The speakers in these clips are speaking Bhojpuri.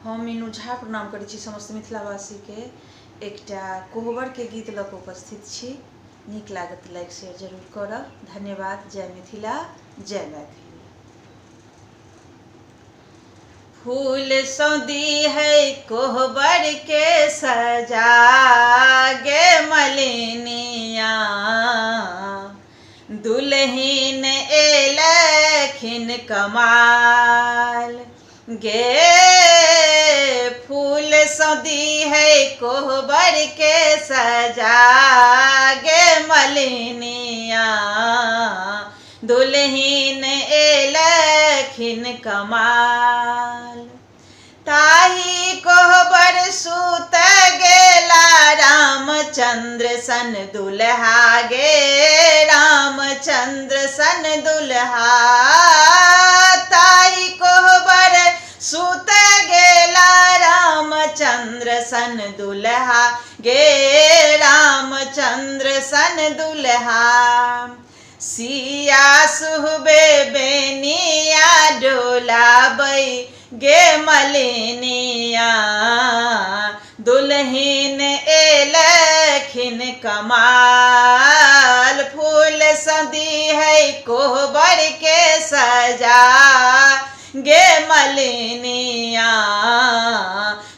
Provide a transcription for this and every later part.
हम मीनू झा प्रणाम करै छी समस्त मिथिलावासी के एकटा कोहबर के गीत लऽ कऽ उपस्थित छी। नीक लागत लाइक शेयर जरूर करब। धन्यवाद। जय मिथिला, जय मैथिली। फूल सौंदी है कोहबर के सजा गे मलिनिया, दुल्हिन एलखिन कमाल गे। फूल सौंदी है कोहबर के सजा गे मलिनिया, दुल्हिन एलखिन कमाल। ताही कोहबर सूत गेला रामचंद्र सन दुल्हा गे, रामचंद्र सन दुल्हा। ताही कोहबर सूत गेला रामचंद्र सन दुल्हा गे, रामचंद्र सन दुल्हा। सिया सुहबे बेनिया डोलाबै गे मलिनिया, दुल्हिन एलखिन कमाल। फूल सौंदी है कोहबर के सजा गे मलिनिया,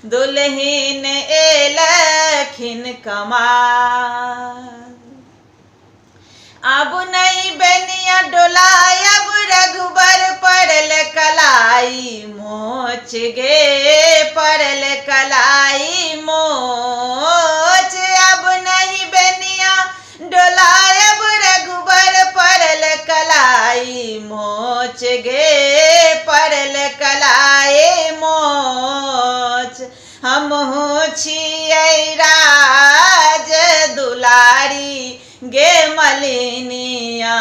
दुल्हिन एलखिन कमाल। अब नहीं बेनिया डोलायब रघुबर पड़ल कलाई मोच गे, पड़ल कलाई मोच। अब नहीं बेनिया डोलायब रघुबर पड़ल कलाई मोच गे, पड़ल कलाई मोच। हमहु छियै राज दुलारी गे मलिनिया,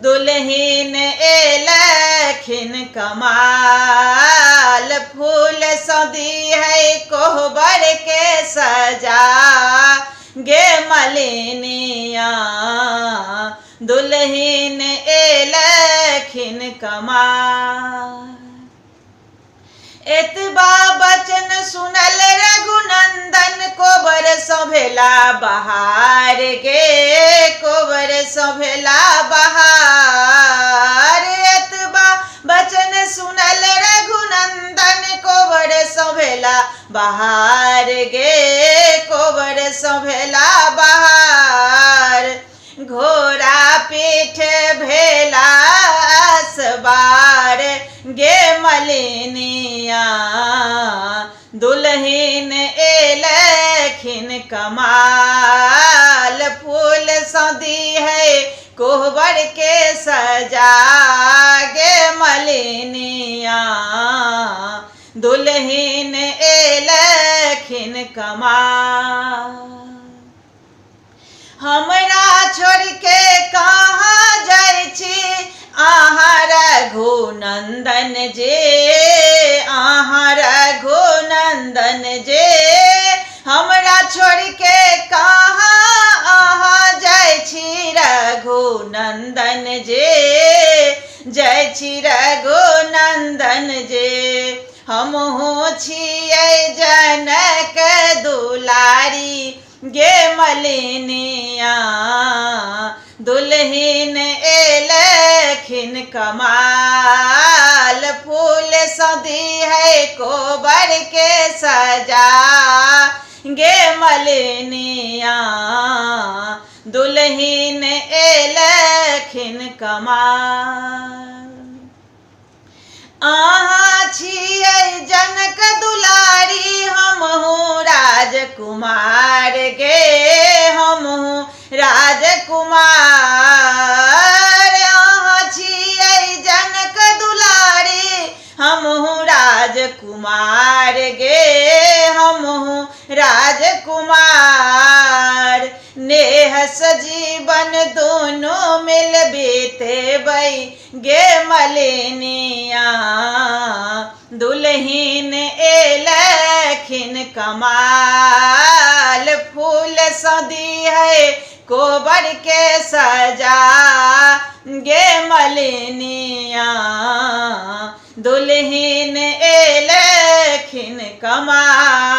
दुल्हिन एलखिन कमाल। फूल सौंदी है कोहबर के सजा गे मलिनिया, दुल्हिन एलखिन कमाल। एतबा बचन सुनल रघुनंदन कोबर सभेला बहार गे, कोबर सभेला बहार। एतबा बचन सुनल रघुनंदन कोबर सभेला बहार गे, कोबर सभेला बहार। घोड़ा पीठ भेला सवार गे मलिनिया, दुल्हिन एलखिन कमाल। फूल सौंदी है कोहबर के सजा गे मलिनिया, दुल्हिन एलखिन कमाल। हमरा छोड़ के कहाँ जाइ छी आहाँ रघुनंदन जे, आहाँ रघुनंदन जे। हमरा छोड़ के कहाँ आहाँ जाइ छी रघुनंदन जे, जाइ छी रघुनंदन जे। हमहु छियै जनक दुलारी गे मलिनिया, दुल्हिन एलखिन कमाल। फूल सौंदी है कोहबर के सजा गे मलिनिया, दुल्हिन एलखिन कमाल। आहाँ छियै जनक दुलारी हमहु राजकुमार गे, हमहु राजकुमार। आहाँ छियै जनक दुलारी हमहु राजकुमार गे, हमहु राजकुमार। नेह सजीवन दोनों मिल बीतेबै गे मलिनिया, दुल्हिन एलखिन कमाल। फूल सौंदी है कोहबर के सजा गे मलिनिया, दुल्हिन एले कमा